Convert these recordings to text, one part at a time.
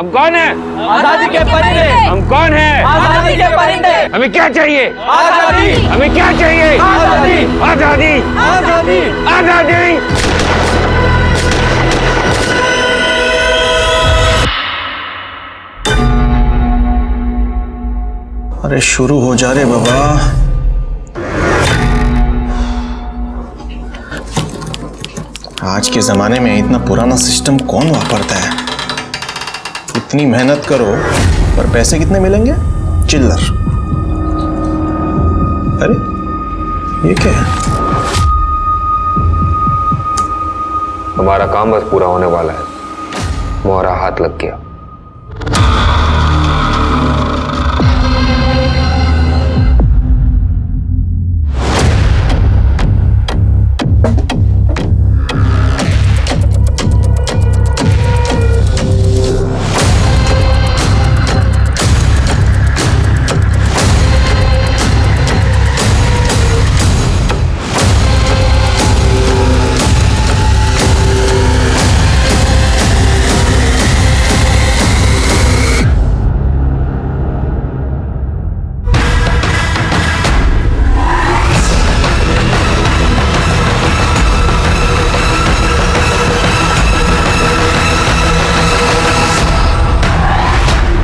हम कौन है? आजादी के परिंदे। हम कौन है? आजादी के परिंदे। हमें क्या चाहिए? आजादी। हमें क्या चाहिए? आजादी। आजादी। आजादी। आजादी। अरे शुरू हो जा रे बाबा। आज के जमाने में इतना पुराना सिस्टम कौन वापरता है? इतनी मेहनत करो पर पैसे कितने मिलेंगे? चिल्लर। अरे ये क्या है? हमारा काम बस पूरा होने वाला है। मोहरा हाथ लग गया।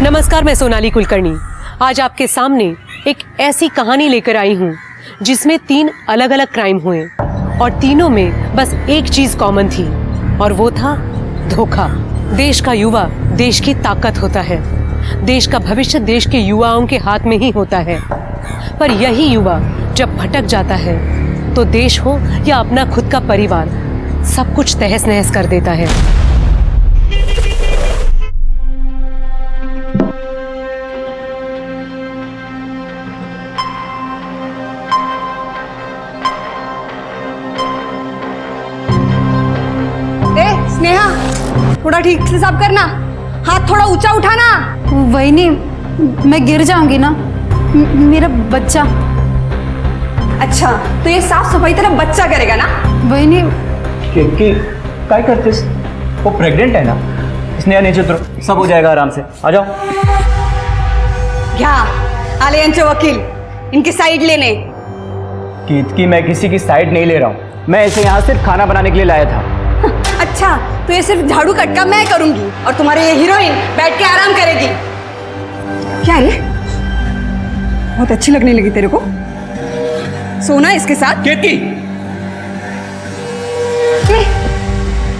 नमस्कार, मैं सोनाली कुलकर्णी। आज आपके सामने एक ऐसी कहानी लेकर आई हूँ जिसमें 3 अलग अलग क्राइम हुए और तीनों में बस एक चीज कॉमन थी और वो था धोखा। देश का युवा देश की ताकत होता है। देश का भविष्य देश के युवाओं के हाथ में ही होता है। पर यही युवा जब भटक जाता है तो देश हो या अपना खुद का परिवार, सब कुछ तहस नहस कर देता है। स्नेहा, थोड़ा ठीक से साफ करना, हाथ थोड़ा ऊंचा उठाना। वहीनी, मैं गिर जाऊंगी ना, मेरा बच्चा। अच्छा, तो ये साफ सफाई तेरा बच्चा करेगा ना? वहीनी, केतकी काय करतेस? वो प्रेग्नेंट है ना? स्नेहा नीचे उतरो, सब हो जाएगा आराम से। आ जाओ। घ्या आले यांचे वकील, इनकी साइड लेने। केतकी, मैं किसी की साइड नहीं ले रहा हूँ। मैं ऐसे यहाँ सिर्फ खाना बनाने के लिए लाया था। अच्छा, तो ये सिर्फ झाड़ू कटका मैं करूंगी और तुम्हारी ये हीरोइन बैठ के आराम करेगी। क्या रे, बहुत अच्छी लगने लगी तेरे को? सोना इसके साथ? केतकी,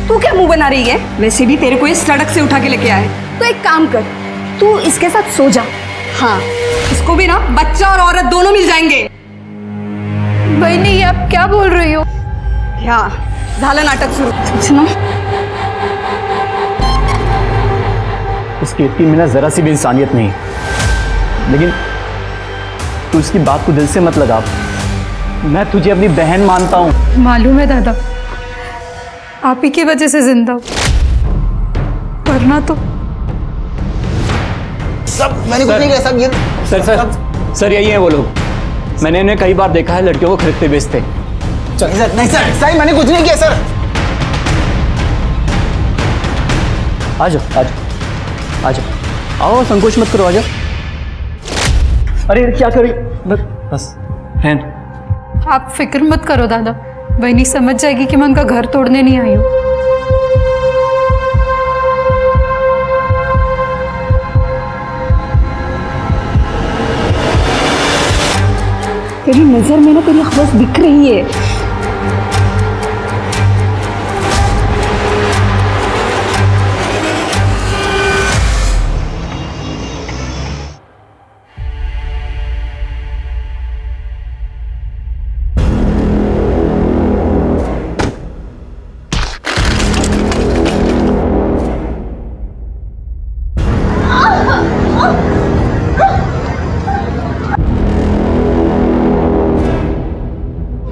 तू क्या मुंह बना रही है? वैसे भी तेरे को ये सड़क से उठा के लेके आए, तो एक काम कर, तू इसके साथ सो जा। हाँ, इसको भी ना बच्चा और औरत दोनों मिल जाएंगे। वहीनी, ये आप क्या बोल रही हो? क्या झालं नाटक सुरू? इस केतकी में ना जरा सी भी इंसानियत नहीं, लेकिन तू इसकी बात को दिल से मत लगा। मैं तुझे अपनी बहन मानता हूँ। मालूम है दादा, आप ही की वजह से जिंदा हूँ, वरना तो सब मैंने कुछ नहीं किया। सब ये सर यही है वो लोग। मैंने इन्हें कई बार देखा है लड़कियों को खरीदते बेचते। सर नहीं सर, सही मैंने कुछ नहीं किया सर। आ जाओ, आ जाओ, आ जाओ, आओ, संकोच मत करो, आ जाओ। अरे क्या करी? बस हैन। आप फिक्र मत करो दादा, वहीनी समझ जाएगी कि मैं उनका घर तोड़ने नहीं आई हूँ। तेरी नजर में ना तेरी हवस दिख रही है।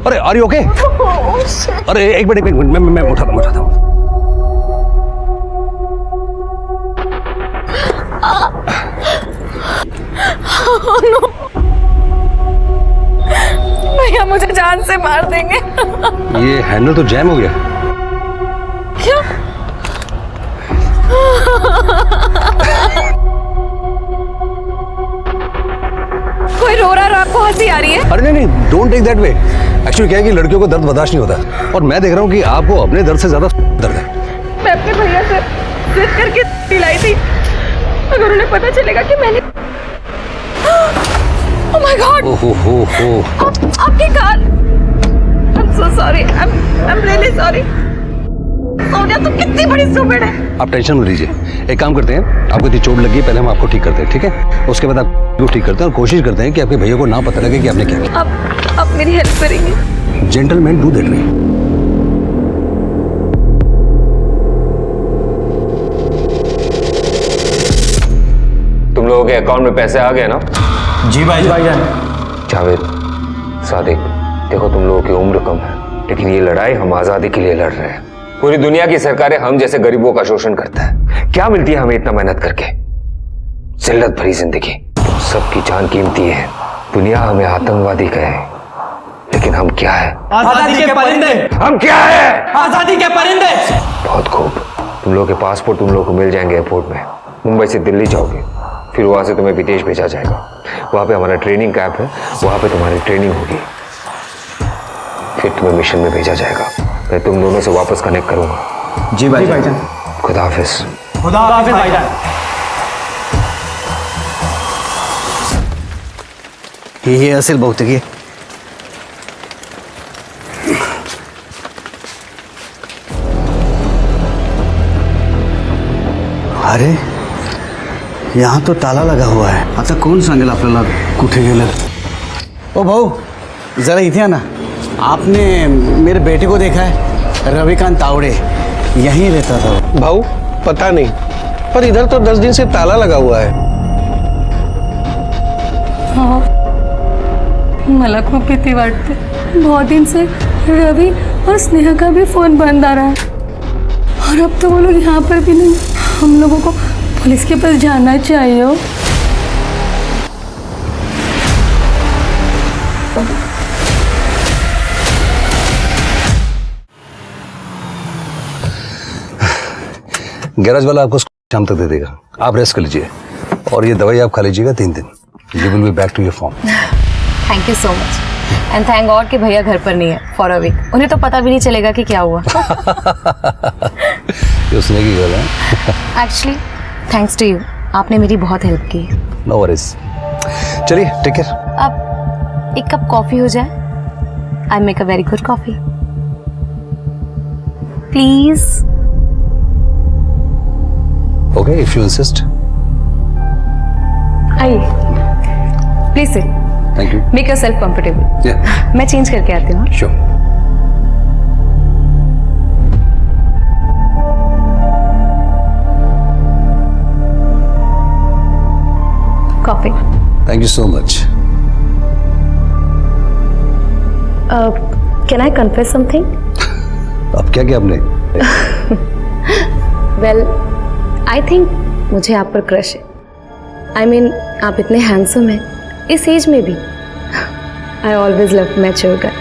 अरे आर यू ओके? अरे एक मिनट मैं उठाता हूँ। भैया मुझे जान से मार देंगे। ये हैंडल तो जैम हो गया। क्या? अरे नहीं, don't take that way. Actually क्या है कि लड़कियों को दर्द बर्दाश्त नहीं होता, और मैं देख रहा हूँ कि आपको अपने दर्द से ज्यादा दर्द है। मैं अपने भैया से जिद करके दिलाई थी, अगर उन्हें पता चलेगा कि मैंने ओह माय गॉड, ओहो आपके कान। I'm so sorry, I'm really sorry। Sonia तुम कितनी बड़ी स्टूपिड है। आप टेंशन मत लीजिए, एक काम करते हैं, आपको इतनी चोट लगी है, पहले हम आपको ठीक करते हैं, ठीक है? उसके बाद आपको ठीक करते हैं और कोशिश करते हैं कि आपके भैया को ना पता लगे कि आपने क्या किया। आप मेरी हेल्प करेंगे? Gentleman do that way. तुम लोगों के अकाउंट में पैसे आ गए ना? जी भाईजान। जावेद, सादिक, देखो तुम लोगों की उम्र कम है, लेकिन ये लड़ाई हम आजादी के लिए लड़ रहे हैं। पूरी दुनिया की सरकारें हम जैसे गरीबों का शोषण करता है। क्या मिलती है हमें इतना मेहनत करके? जिल्लत भरी जिंदगी। सबकी जान कीमती है। दुनिया हमें आतंकवादी कहे, लेकिन हम क्या है? आजादी के परिंदे। हम क्या है? आजादी के परिंदे। बहुत खूब। तुम लोगों के पासपोर्ट तुम लोगों को मिल जाएंगे एयरपोर्ट में। मुंबई से दिल्ली जाओगे, फिर वहां से तुम्हें विदेश भेजा जाएगा। वहां पे हमारा ट्रेनिंग कैंप है, वहां पे तुम्हारी ट्रेनिंग होगी, फिर तुम्हें मिशन में भेजा जाएगा। मैं तुम दोनों से वापस कनेक्ट करूंगा। जी भाईजान। खुदा हाफिज। खुदा हाफिज भाईजान। हे असेल बहुतेक हे. अरे यहाँ तो ताला लगा हुआ है. आता कोण सांगेल आपल्याला कुठे गेलं? ओ भाऊ जरा इथे आना. आपने मेरे बेटे को देखा है? रविकांत तावड़े यहीं रहता था. भाऊ पता नहीं, पर इधर तो 10 दिन से ताला लगा हुआ है. हाँ मला खूप भीती वाटते. बहुत दिन से रवि और स्नेहा का भी फोन बंद आ रहा है, और अब तो वो लोग यहाँ पर भी नहीं. हम लोगों को पुलिस के पास जाना चाहिए. हो गैराज वाला आपको शाम तक दे देगा. आप रेस्ट कर लीजिए और ये दवाई आप खा लीजिएगा 3 दिन. You will be back to your form. Thank you so much and thank God कि भैया घर पर नहीं है फॉर अ वीक. उन्हें तो पता भी नहीं चलेगा कि क्या हुआ. उसने की गल है. एक्चुअली थैंक्स टू यू, आपने मेरी बहुत हेल्प की. No worries. चलिए टेक केयर. अब एक कप कॉफी हो जाए. I make a very good coffee please. Okay if you insist. आइए please sit. Thank you. Make yourself comfortable. मैं चेंज करके आती हूँ. Sure. Coffee. Thank you so much. Can I confess something? अब क्या किया आपने? वेल आई थिंक मुझे आप पर क्रश है. आई मीन आप इतने हैंडसम हैं इस एज में भी. आई ऑलवेज लव मैच्योर गाय.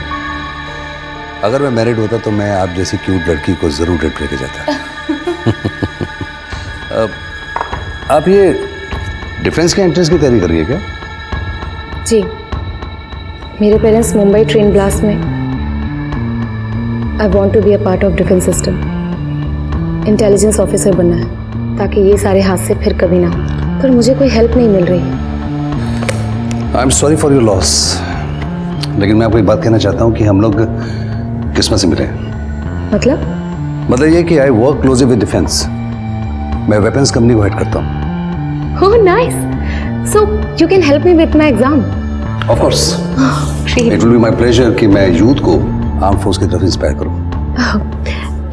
अगर मैं मैरिड होता तो मैं आप जैसी क्यूट लड़की को जरूर डेट लेके जाता. आप ये डिफेंस के एंट्रेंस की तैयारी कर रही है क्या? जी, मेरे पेरेंट्स मुंबई ट्रेन ब्लास्ट में. I want to be a part of defence system. Intelligence officer बनना है ताकि ये सारे हादसे फिर कभी ना हो. पर मुझे कोई हेल्प नहीं मिल रही है. I am sorry for your loss, लेकिन मैं आपको एक बात कहना चाहता हूँ कि हम लोग किस्मत से मिले. मतलब ये कि I work closely with defence. मैं वेपन्स कंपनी को हेड करता हूँ. Oh nice. So you can help me with my exam. Of course. It will be my pleasure कि मैं यूथ को आर्म फोर्स की तरफ इंस्पायर करूँ.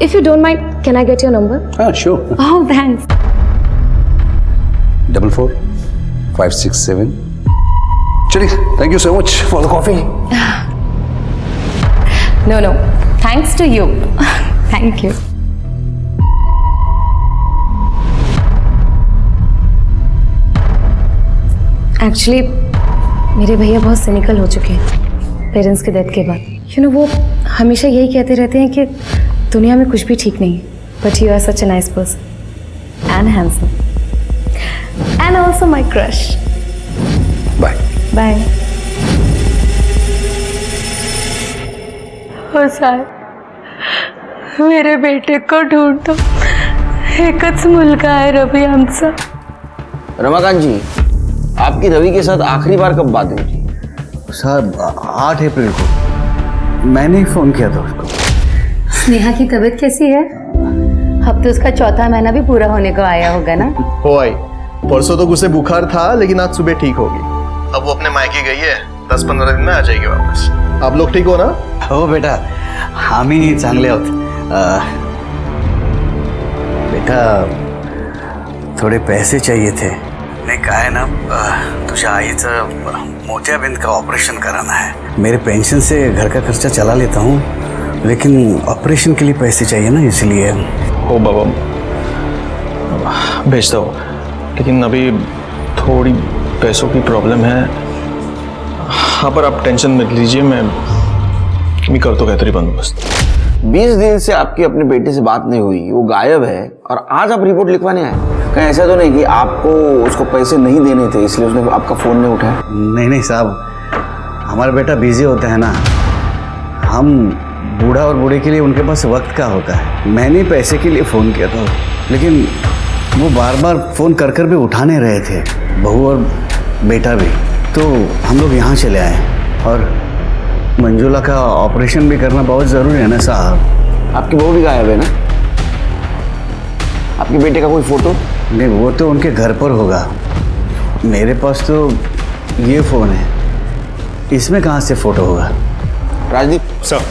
If you don't mind can I get your number? हाँ sure. Oh thanks. 44-567. चलिए thank you so much for the coffee. No no thanks to you. Thank you. Actually मेरे भैया बहुत cynical हो चुके हैं पेरेंट्स के डेथ के बाद. यू नो वो हमेशा यही कहते रहते हैं कि दुनिया में कुछ भी ठीक नहीं है. But you are such a nice person and handsome and also my crush. Bye. Bye. हो साहेब, मेरे बेटे को ढूंढतो. एकच मुलगा आहे रवी आमचा. रमाकांत जी, आपकी रवि के साथ आखिरी बार कब बात हुई थी? साहब 8 अप्रैल को मैंने ही फोन किया था उसको. स्नेहा की तबीयत कैसी है? अब तो उसका चौथा महीना भी पूरा होने को आया होगा ना? हो आई, परसों तो उसे बुखार था लेकिन आज सुबह ठीक होगी. अब वो अपने मायके गई है, 10-15 दिन में आ जाएगी वापस. आप लोग ठीक हो ना? हो बेटा, आम्ही चांगले आहोत. बेटा थोडे पैसे चाहिए थे. नाही काय ना, तुझ्या आईचं मोतियाबिंद का ऑपरेशन कराना है. मेरे पेंशन से घर का खर्चा चला लेता हूँ, लेकिन ऑपरेशन के लिए पैसे चाहिए ना, इसलिए. हो बाबा, भेज दो, लेकिन अभी थोड़ी पैसों की प्रॉब्लम है. हाँ, पर आप टेंशन मत लीजिए, मैं कर तो बेहतरी बंदोबस्त. 20 दिन से आपकी अपने बेटे से बात नहीं हुई, वो गायब है, और आज आप रिपोर्ट लिखवाने आए. कहीं ऐसा तो नहीं कि आपको उसको पैसे नहीं देने थे इसलिए उसने आपका फोन नहीं उठाया? नहीं नहीं साहब, हमारा बेटा बिजी होता है ना. हम बूढ़ा और बूढ़े के लिए उनके पास वक्त का होता है. मैंने पैसे के लिए फ़ोन किया था, लेकिन वो बार बार फ़ोन कर कर भी उठा नहीं रहे थे, बहू और बेटा भी. तो हम लोग यहाँ चले आए, और मंजुला का ऑपरेशन भी करना बहुत ज़रूरी है ना साहब. आपकी बहू भी गायब है ना? आपके बेटे का कोई फ़ोटो? नहीं, वो तो उनके घर पर होगा. मेरे पास तो ये फ़ोन है, इसमें कहाँ से फ़ोटो होगा? राजदीप सर,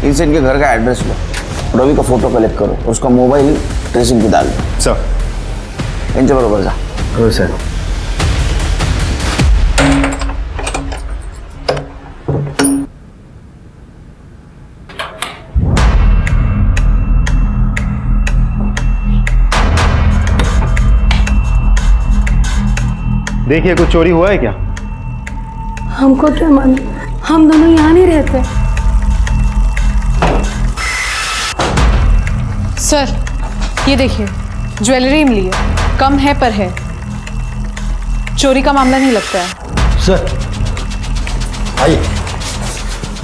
इनसे इनके घर का एड्रेस लो, रवि का फोटो कलेक्ट करो, उसका मोबाइल ट्रेसिंग पे डाल दो. सर इनसे बरोबर जा. हो सर. देखिए, कुछ चोरी हुआ है क्या? हमको क्या मालूम, हम दोनों यहाँ नहीं रहते. सर, ये देखिए, ज्वेलरी मिली है, कम है पर है. चोरी का मामला नहीं लगता है. सर आइए,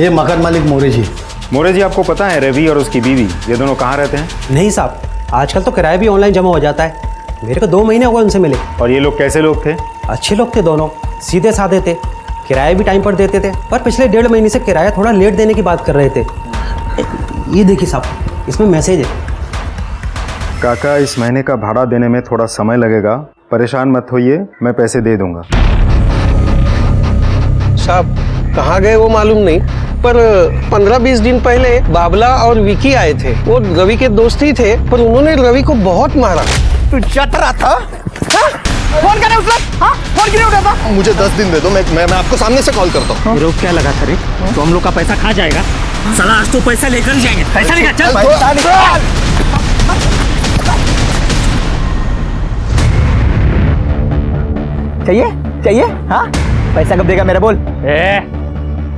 ये मकान मालिक मोरे जी. मोरे जी, आपको पता है रवि और उसकी बीवी ये दोनों कहाँ रहते हैं? नहीं साहब, आजकल तो किराया भी ऑनलाइन जमा हो जाता है. मेरे को 2 महीने हो गए उनसे मिले. और ये लोग कैसे लोग थे? अच्छे लोग थे दोनों, सीधे साधे थे, किराया भी टाइम पर देते थे. पर पिछले 1.5 महीने से किराया थोड़ा लेट देने की बात कर रहे थे. ये देखिए साहब, इसमें मैसेज है. काका, इस महीने का भाड़ा देने में थोड़ा समय लगेगा, परेशान मत होइए, मैं पैसे दे दूंगा. साहब कहाँ गए वो मालूम नहीं, पर 15-20 दिन पहले बाबला और विकी आए थे. वो रवि के दोस्त ही थे, पर उन्होंने रवि को बहुत मारा. तू चट रहा था? फोन करे उस वक्त? हाँ, फोन क्यों उठाता? मुझे 10 दिन दे दो, मैं आपको सामने से कॉल करता हूँ. रोक क्या लगा था रे? तो हम लोग का पैसा खा जाएगा. साला आज तो पैसा लेकर जाएंगे. पैसा लेकर चल. पैसा निकाल. चाहिए? हाँ, पैसा कब देगा मेरा बोल.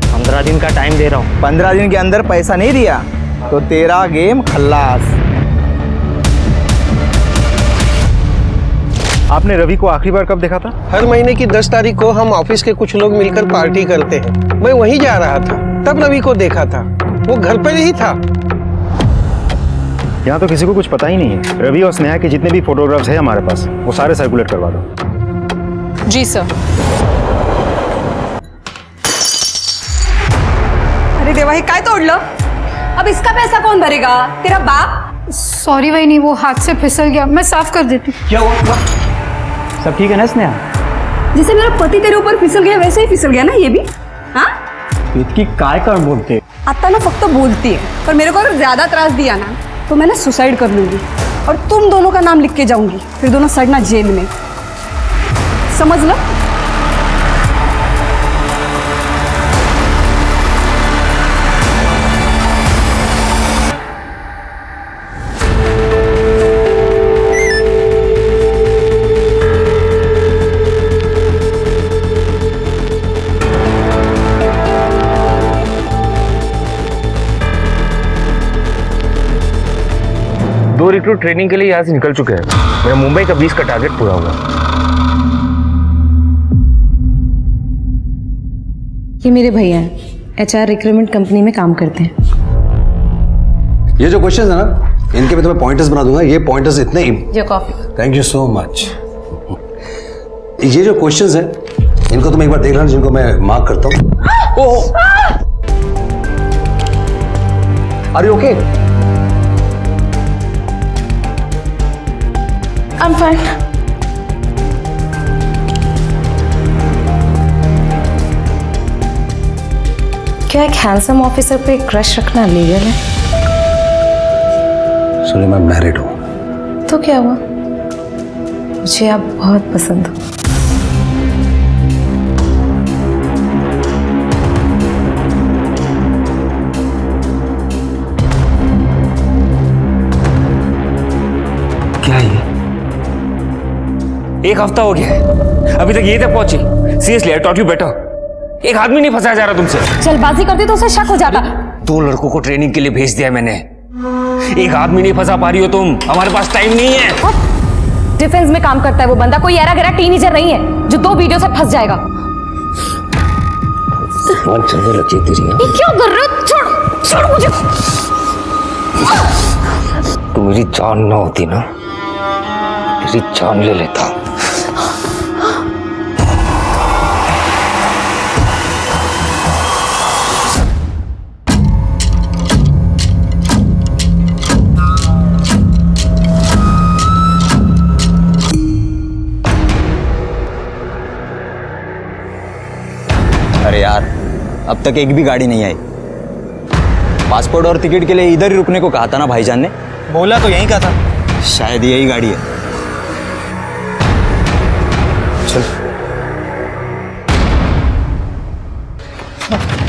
15 दिन का टाइम दे रहा हूँ. 15 दिन के अंदर पैसा नहीं दिया तो तेरा गेम खल्लास. आपने रवि को आखिरी बार कब देखा था? हर महीने की 10 तारीख को हम ऑफिस के कुछ लोग मिलकर पार्टी करते हैं. मैं वहीं जा रहा था, तब रवि को देखा था. वो घर पर ही था. यहाँ तो किसी को कुछ पता ही नहीं है. रवि और स्नेहा के जितने भी फोटोग्राफ्स हैं हमारे पास, वो सारे सर्कुलेट करवा दो. जी सर. अरे देवा, हे काय तोडलं? अब इसका पैसा कौन भरेगा? तेरा बाप? सॉरी वहीनी, वो हाथ से फिसल गया, मैं साफ कर देती. क्या हुआ? सब ठीक है ना स्नेहा? जैसे मेरा पति तेरे ऊपर फिसल गया वैसे ही फिसल गया ना ये भी. हाँ, इतकी काय कारण बोलते. आता ना फक्त बोलती है, पर मेरे को अगर ज्यादा त्रास दिया ना तो मैं ना सुसाइड कर लूंगी, और तुम दोनों का नाम लिख के जाऊंगी, फिर दोनों सड़ना जेल में. समझ लो. दो रिक्रूट ट्रेनिंग के लिए यहाँ से निकल चुके हैं. मेरा मुंबई का 20 का टारगेट पूरा हुआ. ये मेरे भैया हैं, HR रिक्रूटमेंट कंपनी में काम करते हैं. ये जो क्वेश्चन है ना, इनके मैं तुम्हें पॉइंटर्स बना दूंगा। ये पॉइंटर्स इतने your coffee. Thank you so much. ये जो क्वेश्चंस हैं, इनको तुम एक बार देख लेना, जिनको मैं मार्क करता हूँ। Oh, are you okay? I am fine. क्या एक हैंडसम ऑफिसर पे क्रश रखना लीगल है? सुनिए, मैं मैरिड हूँ। तो क्या हुआ? मुझे आप बहुत पसंद हो। क्या है ये? एक हफ्ता हो गया है, अभी तक ये तक पहुंची। Seriously, I taught you better. एक आदमी नहीं फंसाया जा रहा तुमसे। जल्दबाजी करती तो उसे शक हो जाता। 2 लड़कों को ट्रेनिंग के लिए भेज दिया मैंने, एक आदमी नहीं फंसा पा रही हो तुम। हमारे पास टाइम नहीं है। डिफेंस में काम करता है वो बंदा, कोई ऐरा गैरा टीनेजर नहीं है जो 2 वीडियो से फंस जाएगा। चलने लगी तेरी। ये क्या कर रहे हो? छोड़ छोड़ मुझे। तू मेरी जान ना होती ना, तेरी जान ले लेता। अरे यार, अब तक एक भी गाड़ी नहीं आई। पासपोर्ट और टिकट के लिए इधर ही रुकने को कहा था ना भाईजान ने। बोला तो यहीं का था। शायद यही गाड़ी है। चल।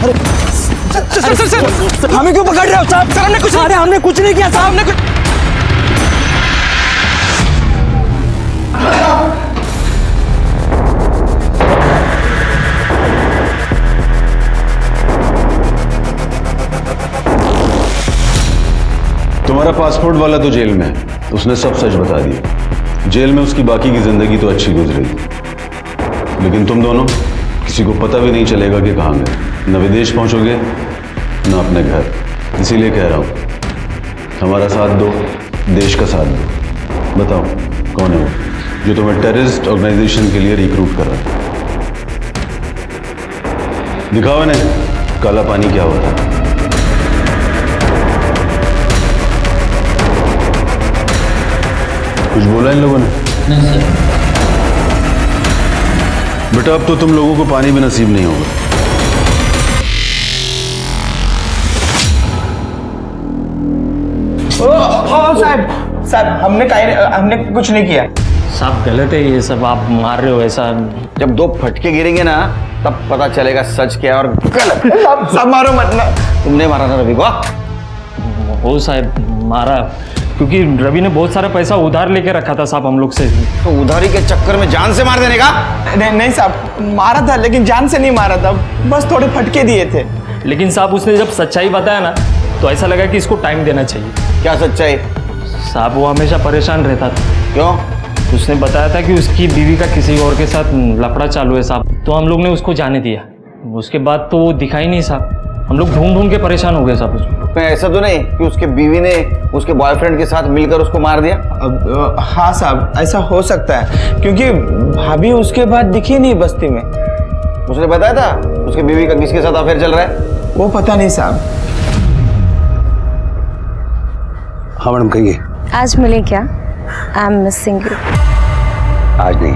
अरे हमें क्यों पकड़ रहे हो साहब? सर हमने कुछ, अरे हमने कुछ नहीं किया साहब, हमने कुछ। तुम्हारा पासपोर्ट वाला तो जेल में है, उसने सब सच बता दिया। जेल में उसकी बाकी की जिंदगी तो अच्छी गुजरेगी, लेकिन तुम दोनों किसी को पता भी नहीं चलेगा कि कहाँ गए। न विदेश पहुंचोगे न अपने घर। इसीलिए कह रहा हूँ, हमारा साथ दो, देश का साथ दो। बताओ कौन है वो जो तुम्हें टेररिस्ट ऑर्गेनाइजेशन के लिए रिक्रूट कर रहा है? दिखाओ इन्हें काला पानी क्या होता है। कुछ बोला इन लोगों ने? नहीं सर। बेटा, अब तो तुम लोगों को पानी भी नसीब नहीं होगा। साहब हमने कुछ नहीं किया। साहब गलत है ये सब, आप मार रहे हो ऐसा। जब 2 फटके गिरेंगे ना, तब पता चलेगा सच क्या और गलत। साहब मारो मत ना। तुमने मारा ना रवि को? हो साहब, मारा क्योंकि रवि ने बहुत सारा पैसा उधार लेके रखा था साहब हम लोग से। तो उधारी के चक्कर में जान से मार देने का? नहीं साहब, मारा था लेकिन जान से नहीं मारा था, बस थोड़े फटके दिए थे। लेकिन साहब उसने जब सच्चाई बताया ना, तो ऐसा लगा कि इसको टाइम देना चाहिए। क्या सच्चाई? साहब वो हमेशा परेशान रहता था। क्यों? उसने बताया था कि उसकी बीवी का किसी और के साथ लफड़ा चालू है साहब, तो हम लोग ने उसको जाने दिया। उसके बाद तो वो दिखा ही नहीं साहब, हम लोग ढूंढ ढूंढ के परेशान हो गए साहब उसको। ऐसा तो नहीं कि उसके बीवी ने उसके बॉयफ्रेंड के साथ मिलकर उसको मार दिया? हाँ साहब, ऐसा हो सकता है क्योंकि भाभी उसके बाद दिखी नहीं बस्ती में। उसने बताया था उसके बीवी का किसके साथ अफेयर चल रहा है? वो पता नहीं साहब। हाँ मैडम, कहिए। आज मिले क्या? I am missing you. आज नहीं,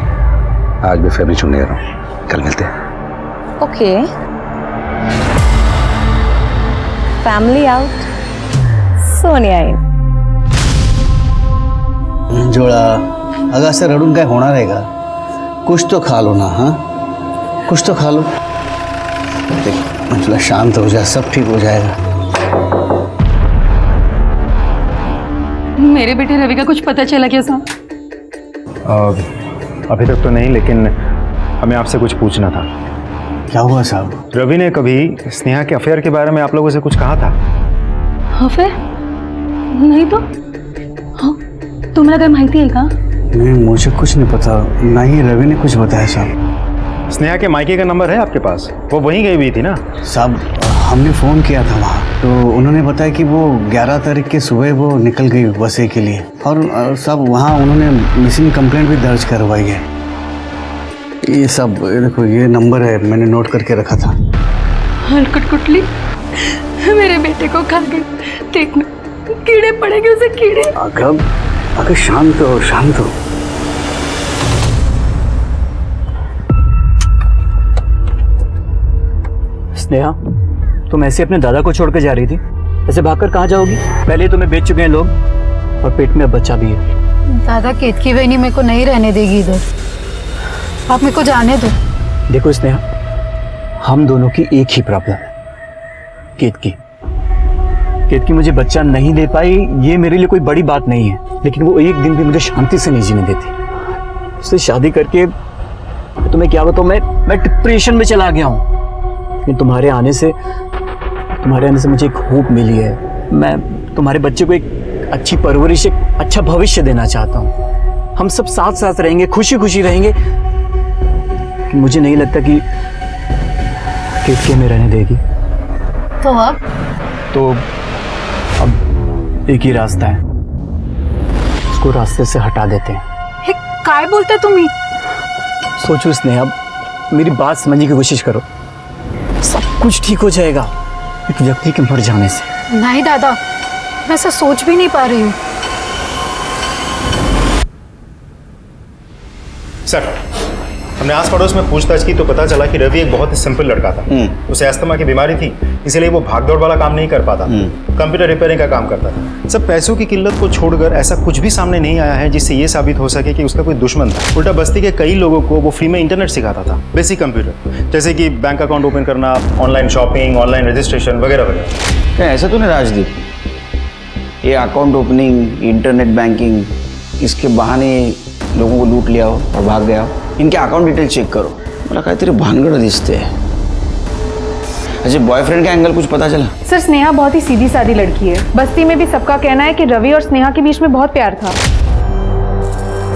आज मैं फैमिली चुनने जा रहा हूँ, कल मिलते हैं। ओके, फैमिली आउट, सोनिया इन। जोड़ा अगर से रडून काय होणार है का? कुछ तो खा लो ना। हाँ, कुछ तो खा लो। देख मतलब शांत हो जा, सब ठीक हो जाएगा। मेरे बेटे रवि का कुछ पता चला क्या साहब? अभी तक तो नहीं, लेकिन हमें आपसे कुछ पूछना था। क्या हुआ साहब? रवि ने कभी स्नेहा के अफेयर के बारे में आप लोगों से कुछ कहा था? अफेयर? नहीं तो। हाँ, तुम्हाला काय माहिती आहे का? नहीं, मुझे कुछ नहीं पता, ना ही रवि ने कुछ बताया साहब। स्नेहा के मायके का नंबर है आपके पास? वो वहीं गई हुई थी ना? साहब हमने फ़ोन किया था वहाँ, तो उन्होंने बताया कि वो 11 तारीख के सुबह वो निकल गई वसे के लिए। और साहब वहाँ उन्होंने मिसिंग कंप्लेंट भी दर्ज करवाई है। ये सब देखो, ये नंबर है, मैंने नोट करके रखा था। हलकट कुटली मेरे बेटे को खा गई, देखना कीड़े पड़ेंगे उसे, कीड़े। अगर शांत हो, शांत हो। स्नेहा, तुम ऐसे अपने दादा को छोड़कर जा रही थी? ऐसे भागकर कहाँ जाओगी? पहले तुम्हें बेच चुके हैं लोग और पेट में अब बच्चा भी है। दादा, केतकी बहनी मेरे को नहीं रहने देगी इधर, आप मेरे को जाने दो। देखो स्नेहा, हम दोनों की एक ही प्रॉब्लम है, केतकी। केतकी मुझे बच्चा नहीं दे पाई, ये मेरे लिए कोई बड़ी बात नहीं है, लेकिन वो एक दिन भी मुझे शांति से नहीं जीने देती। उससे शादी करके तुम्हें क्या बताऊं, मैं डिप्रेशन में चला गया हूँ। लेकिन तुम्हारे आने से मुझे एक होप मिली है। मैं तुम्हारे बच्चे को एक अच्छी परवरिश, एक अच्छा भविष्य देना चाहता हूँ। हम सब साथ साथ रहेंगे, खुशी खुशी रहेंगे। मुझे नहीं लगता कि केतकी में रहने देगी। तो अब एक ही रास्ता है, उसको रास्ते से हटा देते हैं। काय बोलते तुम्ही? सोचो स्नेहा, मेरी बात समझने की कोशिश करो, सब कुछ ठीक हो जाएगा एक व्यक्ति के मर जाने से। नहीं दादा, मैं ऐसा सोच भी नहीं पा रही हूँ। सर, हमने आस पड़ोस में पूछताछ की तो पता चला कि रवि एक बहुत ही सिंपल लड़का था। उसे अस्थमा की बीमारी थी, इसलिए वो भागदौड़ वाला काम नहीं कर पाता, कंप्यूटर रिपेयरिंग का काम करता था। सब पैसों की किल्लत को छोड़कर ऐसा कुछ भी सामने नहीं आया है जिससे ये साबित हो सके कि उसका कोई दुश्मन था। उल्टा बस्ती के कई लोगों को वो फ्री में इंटरनेट सिखाता था, बेसिक कंप्यूटर, जैसे कि बैंक अकाउंट ओपन करना, ऑनलाइन शॉपिंग, ऑनलाइन रजिस्ट्रेशन वगैरह वगैरह। ऐसा तो नहीं राजदीप, ये अकाउंट ओपनिंग, इंटरनेट बैंकिंग, इसके बहाने लोगों को लूट लिया हो और भाग गया हो? इनके अकाउंट डिटेल चेक करो, मला काहीतरी भानगड दिसते हैं। अच्छा, बॉयफ्रेंड का एंगल कुछ पता चला? सर, स्नेहा बहुत ही सीधी सादी लड़की है। बस्ती में भी सबका कहना है कि रवि और स्नेहा के बीच में बहुत प्यार था।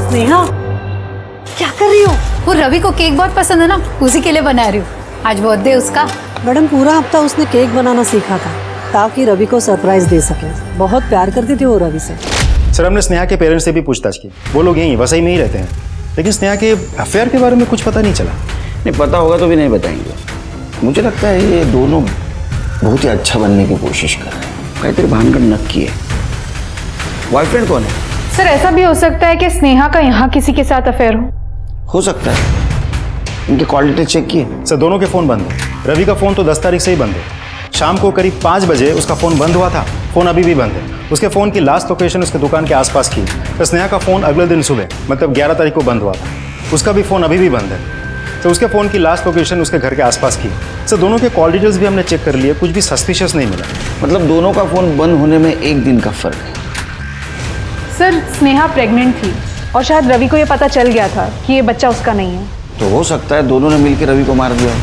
स्नेहा, क्या कर रही हो? वो रवि को केक बहुत पसंद है ना, उसी के लिए बना रही हूँ। आज बर्थडे उसका। मैडम, पूरा हफ्ता उसने केक बनाना सीखा था ताकि रवि को सरप्राइज दे सके। बहुत प्यार करती थी वो रवि से। सर, हमने स्नेहा के पेरेंट्स से भी पूछताछ की, वो लोग यहीं वसई में ही रहते हैं, लेकिन स्नेहा के अफेयर के बारे में कुछ पता नहीं चला। नहीं पता होगा तो भी नहीं बताएंगे। मुझे लगता है ये दोनों बहुत ही अच्छा बनने की कोशिश कर रहे हैं, काहीतरी भानगड नक्की है। बॉयफ्रेंड कौन है? सर, ऐसा भी हो सकता है कि स्नेहा का यहाँ किसी के साथ अफेयर हो सकता है। इनके कॉल डिटेल चेक किए? सर, दोनों के फ़ोन बंद है। रवि का फ़ोन तो 10 तारीख से ही बंद है। शाम को करीब 5 बजे उसका फ़ोन बंद हुआ था, फ़ोन अभी भी बंद है। उसके फ़ोन की लास्ट लोकेशन उसके दुकान के आसपास की। तो स्नेहा का फ़ोन अगले दिन सुबह मतलब 11 तारीख को बंद हुआ था, उसका भी फ़ोन अभी भी बंद है। तो उसके फ़ोन की लास्ट लोकेशन उसके घर के आसपास की। सर, दोनों के कॉल डिटेल्स भी हमने चेक कर लिए, कुछ भी सस्पिशियस नहीं मिला। मतलब दोनों का फ़ोन बंद होने में एक दिन का फ़र्क है। सर, स्नेहा प्रेग्नेंट थी और शायद रवि को ये पता चल गया था कि ये बच्चा उसका नहीं है। तो हो सकता है दोनों ने मिलकर रवि को मार दिया।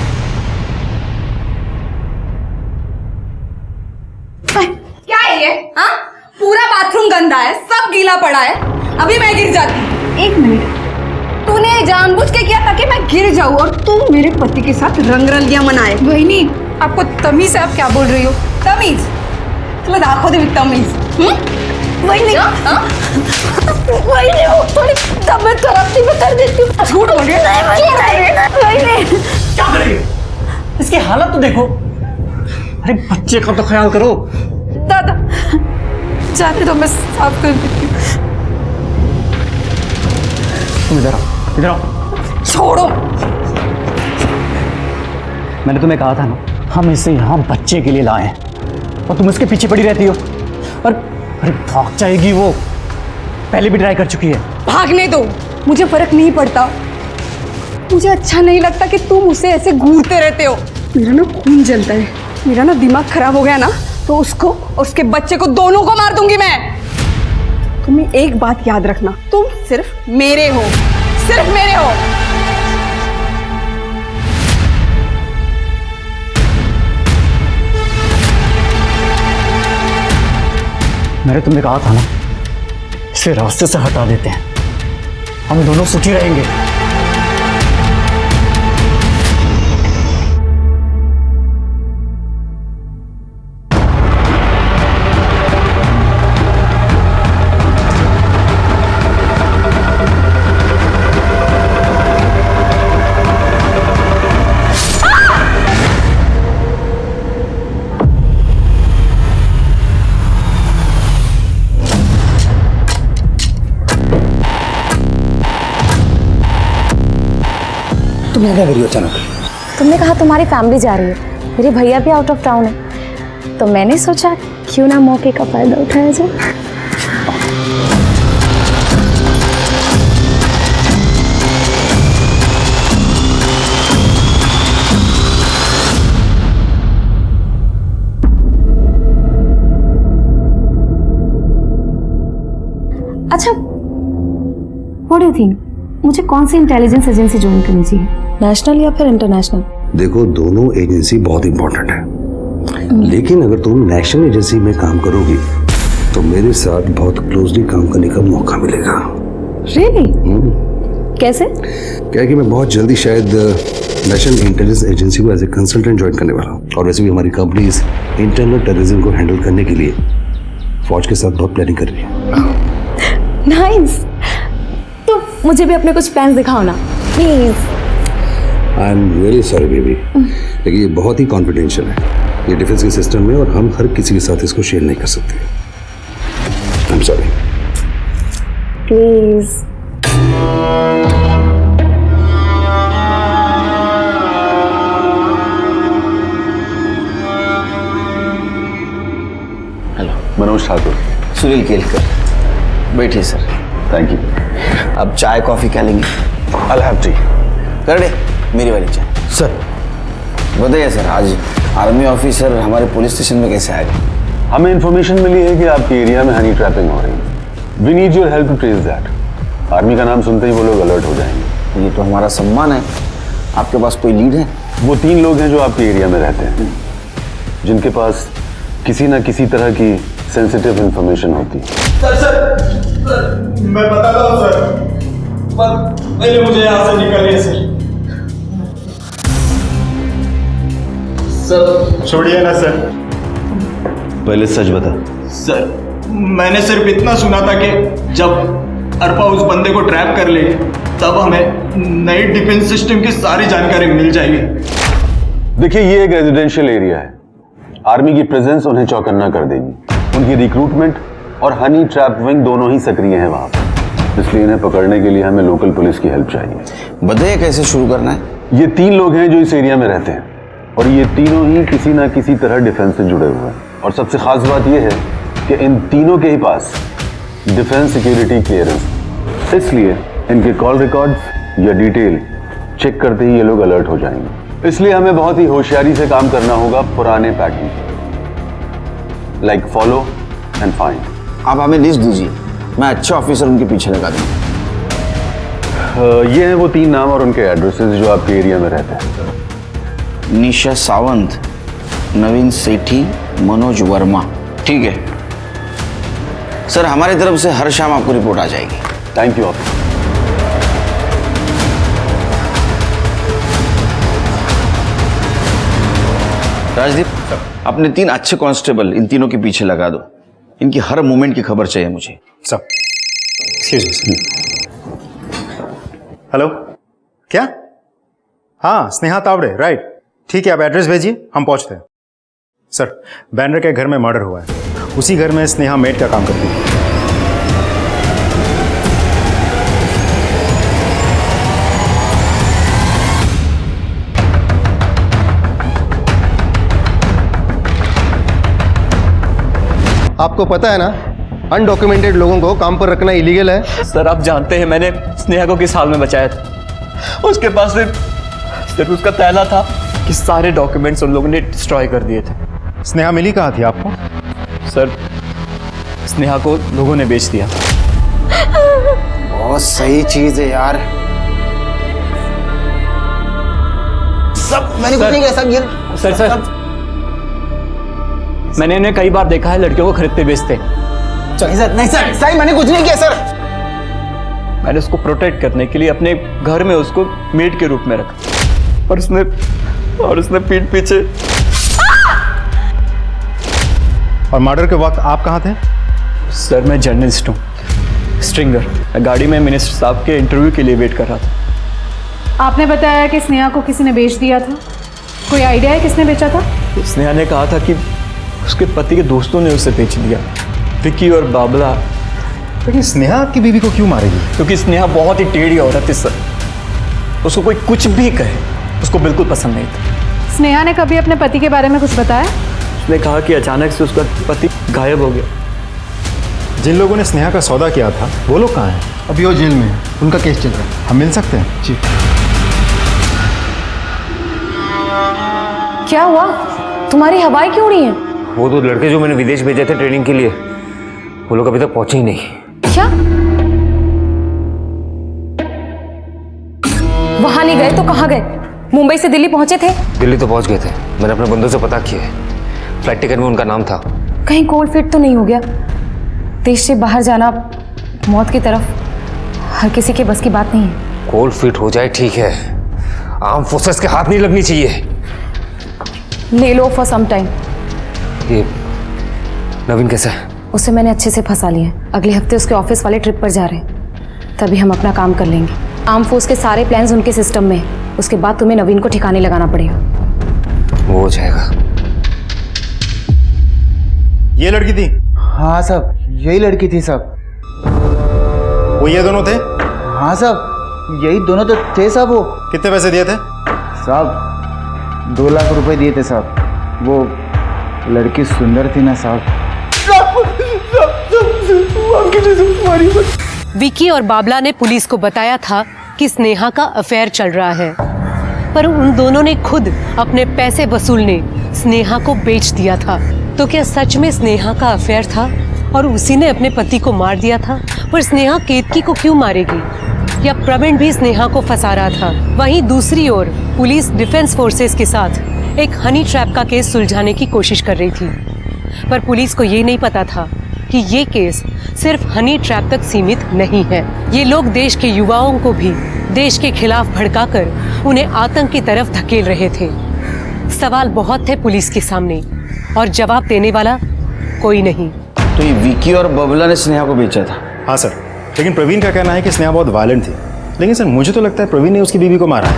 क्या है ये? हाँ, पूरा बाथरूम गंदा है, सब गीला पड़ा है, अभी मैं गिर जाती। एक मिनट, तूने जानबूझ के किया ताकि मैं गिर जाऊं और तू मेरे पति के साथ रंगरलियां मनाए। बहनी, आपको तमीज है? आप क्या बोल रही हो? तमीज? तुम्हें आंखों दे तमीज? वही नहीं, वही नहीं, वो थोड़ी तबीयत खराब थी, मैं कर देती हूँ। झूठ बोल रही है? वही नहीं। क्या करेंगे? इसकी हालत तो देखो। अरे बच्चे का तो ख्याल करो। दादा, जाने दो, मैं साफ कर देती हूँ। तुम इधर आओ, इधर आओ। छोड़ो। मैंने तुम्हें कहा था ना, हम इसे यहाँ बच्चे के लिए लाए हैं और तुम उसके पीछे पड़ी रहती हो। और अरे भाग जाएगी वो, पहले भी ट्राई कर चुकी है। भागने दो, मुझे फर्क नहीं पड़ता। मुझे अच्छा नहीं लगता कि तुम उसे ऐसे घूरते रहते हो। मेरा ना खून जलता है, मेरा ना दिमाग खराब हो गया ना, तो उसको और उसके बच्चे को दोनों को मार दूंगी मैं। तुम्हें एक बात याद रखना, तुम सिर्फ मेरे हो, सिर्फ मेरे हो। मैंने तुम्हें कहा था ना, इसे रास्ते से हटा देते हैं, हम दोनों सुखी रहेंगे। तुम यहाँ क्या करी हो अचानक? तुमने कहा तुम्हारी फैमिली जा रही है, मेरे भैया भी आउट ऑफ टाउन है, तो मैंने सोचा क्यों ना मौके का फायदा उठाया जाए। अच्छा, व्हाट डू यू थिंक, मुझे कौन सी इंटेलिजेंस एजेंसी ज्वाइन करनी चाहिए, नेशनल या फिर इंटरनेशनल? देखो, दोनों एजेंसी बहुत इंपॉर्टेंट है, लेकिन अगर तुम नेशनल एजेंसी में काम करोगी तो मेरे साथ बहुत क्लोजली काम करने का मौका मिलेगा। Really? कैसे? क्या है कि मैं बहुत जल्दी शायद नेशनल इंटेलिजेंस एजेंसी को एज ए कंसल्टेंट ज्वाइन करने वाला हूँ, और वैसे भी हमारी कंपनी इस इंटरनल टेररिज्म को हैंडल करने के लिए फौज के साथ बहुत प्लानिंग कर रही है। नाइस, तो मुझे भी अपने कुछ प्लान्स दिखाओ ना please. I am really sorry baby, लेकिन ये बहुत ही कॉन्फिडेंशियल है, ये डिफेंस के सिस्टम में, और हम हर किसी के साथ इसको शेयर नहीं कर सकते। I am sorry. Please. Manoj Thakur. Sunil Kelkar. बैठिए सर। Thank you. अब चाय कॉफी क्या लेंगे? I'll have tea। कर दे मेरी वाली चाय। सर बताइए सर, आज आर्मी ऑफिसर हमारे पुलिस स्टेशन में कैसे आए? हमें इन्फॉर्मेशन मिली है कि आपके एरिया में हनी ट्रैपिंग हो रही है। We need your help to trace that. Army का नाम सुनते ही वो लोग अलर्ट हो जाएंगे। ये तो हमारा सम्मान है। आपके पास कोई लीड है? वो 3 लोग हैं जो आपके एरिया में रहते हैं, जिनके पास किसी ना किसी तरह की सेंसिटिव इंफॉर्मेशन होती है। सर, मैं बताता हूँ सर, पहले मुझे यहाँ से निकलिए सर। छोड़िए ना सर, पहले सच बता। सर, मैंने सिर्फ इतना सुना था कि जब अरपा उस बंदे को ट्रैप कर लेगी तब हमें नई डिफेंस सिस्टम की सारी जानकारी मिल जाएगी। देखिए, ये एक रेजिडेंशियल एरिया है, आर्मी की प्रेजेंस उन्हें चौकन्ना कर देगी। उनकी रिक्रूटमेंट और हनी ट्रैप विंग दोनों ही सक्रिय हैं वहां पर, इसलिए इन्हें पकड़ने के लिए हमें लोकल पुलिस की हेल्प चाहिए। बताइए कैसे शुरू करना है? ये 3 लोग हैं जो इस एरिया में रहते हैं, और ये तीनों ही किसी ना किसी तरह डिफेंस से जुड़े हुए हैं, और सबसे खास बात यह है कि इन तीनों के ही पास डिफेंस सिक्योरिटी क्लियरेंस, इसलिए इनके कॉल रिकॉर्ड्स या डिटेल चेक करते ही ये लोग अलर्ट हो जाएंगे। इसलिए हमें बहुत ही होशियारी से काम करना होगा, पुराने pattern like follow and find. आप हमें लिस्ट दीजिए, मैं अच्छे ऑफिसर उनके पीछे लगा दूंगा। ये हैं वो 3 नाम और उनके एड्रेसेस जो आपके एरिया में रहते हैं। निशा सावंत, नवीन सेठी, मनोज वर्मा। ठीक है सर, हमारी तरफ से हर शाम आपको रिपोर्ट आ जाएगी। Thank you officer. राजदीप, अपने 3 अच्छे कांस्टेबल इन तीनों के पीछे लगा दो, इनकी हर मूवमेंट की खबर चाहिए मुझे। सब एक्सक्यूज मी। हेलो, क्या? हाँ, स्नेहा तावड़े, राइट। ठीक है, आप एड्रेस भेजिए, हम पहुंचते हैं। सर, बैनर के घर में मर्डर हुआ है, उसी घर में स्नेहा मेड का काम करती है। आपको पता है ना, अनडॉक्यूमेंटेड लोगों को काम पर रखना इलीगल है। सर, आप जानते हैं मैंने स्नेहा को किस हाल में बचाया था। उसके पास सिर्फ उसका तैला था कि सारे डॉक्यूमेंट्स उन लोगों ने डिस्ट्रॉय कर दिए थे। स्नेहा मिली कहाँ थी आपको? सर, स्नेहा को लोगों ने बेच दिया था। बहुत सही चीज है यार। सब मैंने कुछ नहीं किया सब। ये सर मैंने इन्हें कई बार देखा है लड़कियों को खरीदते बेचते। नहीं सर, मैंने कुछ नहीं किया सर। मैंने उसको प्रोटेक्ट करने के लिए अपने घर में उसको मेड के रूप में रखा, और उसने पीठ पीछे। और मर्डर के वक्त आप कहाँ थे? सर, मैं जर्नलिस्ट हूँ, स्ट्रिंगर। मैं गाड़ी में मिनिस्टर साहब के इंटरव्यू के लिए वेट कर रहा था। आपने बताया कि स्नेहा को किसी ने बेच दिया था, कोई आइडिया है किसने बेचा था? स्नेहा ने कहा था कि उसके पति के दोस्तों ने उसे बेच दिया, विक्की और बाबला। लेकिन स्नेहा आपकी बीवी को क्यों मारेगी? क्योंकि स्नेहा बहुत ही टेढ़ी औरत है सर। उसको कोई कुछ भी कहे उसको बिल्कुल पसंद नहीं था। स्नेहा ने कभी अपने पति के बारे में कुछ बताया? उसने कहा कि अचानक से उसका पति गायब हो गया। जिन लोगों ने स्नेहा का सौदा किया था वो लोग कहाँ हैं? अभी वो जेल में है, उनका केस चल रहा है। हम मिल सकते हैं? जी। क्या हुआ? तुम्हारी हवाएं क्यों उड़ी हैं? वो दो लड़के जो मैंने विदेश भेजे थे ट्रेनिंग के लिए, वो लोग अभी तक पहुंचे ही नहीं। क्या? वहां नहीं गए तो कहाँ गए? मुंबई से दिल्ली पहुंचे थे? दिल्ली तो पहुंच गए थे, मैंने अपने बंदों से पता किया है। फ्लाइट टिकट में उनका नाम था। कहीं कोल्ड फीट तो नहीं हो गया? देश से बाहर जाना मौत की तरफ हर किसी के बस की बात नहीं है। कोल्ड फीट हो जाए ठीक है, आर्म फोर्सेस के हाथ नहीं लगनी चाहिए। ले लो फॉर सम टाइम। ये नवीन कैसा है? उसे मैंने अच्छे से फंसा लिया है। अगले हफ्ते उसके ऑफिस वाले ट्रिप पर जा रहे हैं, तभी हम अपना काम कर लेंगे। आर्म फोर्स के सारे प्लान्स उनके सिस्टम में है। उसके बाद तुम्हें नवीन को ठिकाने लगाना पड़ेगा। वो हो जाएगा। ये लड़की थी? हाँ साहब, यही लड़की थी साहब। वो ये दोनों थे? हाँ साहब, यही दोनों तो थे साहब। वो कितने पैसे दिए थे? साहब 2 लाख रुपए दिए थे साहब। वो लड़की सुंदर थी ना साहब। विकी और बाबला ने पुलिस को बताया था कि स्नेहा का अफेयर चल रहा है, पर उन दोनों ने खुद अपने पैसे वसूलने स्नेहा को बेच दिया था। तो क्या सच में स्नेहा का अफेयर था और उसी ने अपने पति को मार दिया था? पर स्नेहा केतकी को क्यों मारेगी? या प्रवीण भी स्नेहा को फंसा रहा था? वहीं दूसरी ओर पुलिस डिफेंस फोर्सेस के साथ एक हनी ट्रैप का केस सुलझाने की कोशिश कर रही थी, पर पुलिस को ये नहीं पता था कि ये केस सिर्फ हनी ट्रैप तक सीमित नहीं है। ये लोग देश के युवाओं को भी देश के खिलाफ भड़काकर उन्हें आतंक की तरफ धकेल रहे थे। सवाल बहुत थे पुलिस के सामने और जवाब देने वाला कोई नहीं। तो ये विकी और बबला ने स्नेहा को बेचा था? हाँ सर, लेकिन प्रवीण का कहना है कि स्नेहा बहुत वायलेंट थी। लेकिन सर मुझे तो लगता है प्रवीण ने उसकी बीवी को मारा है।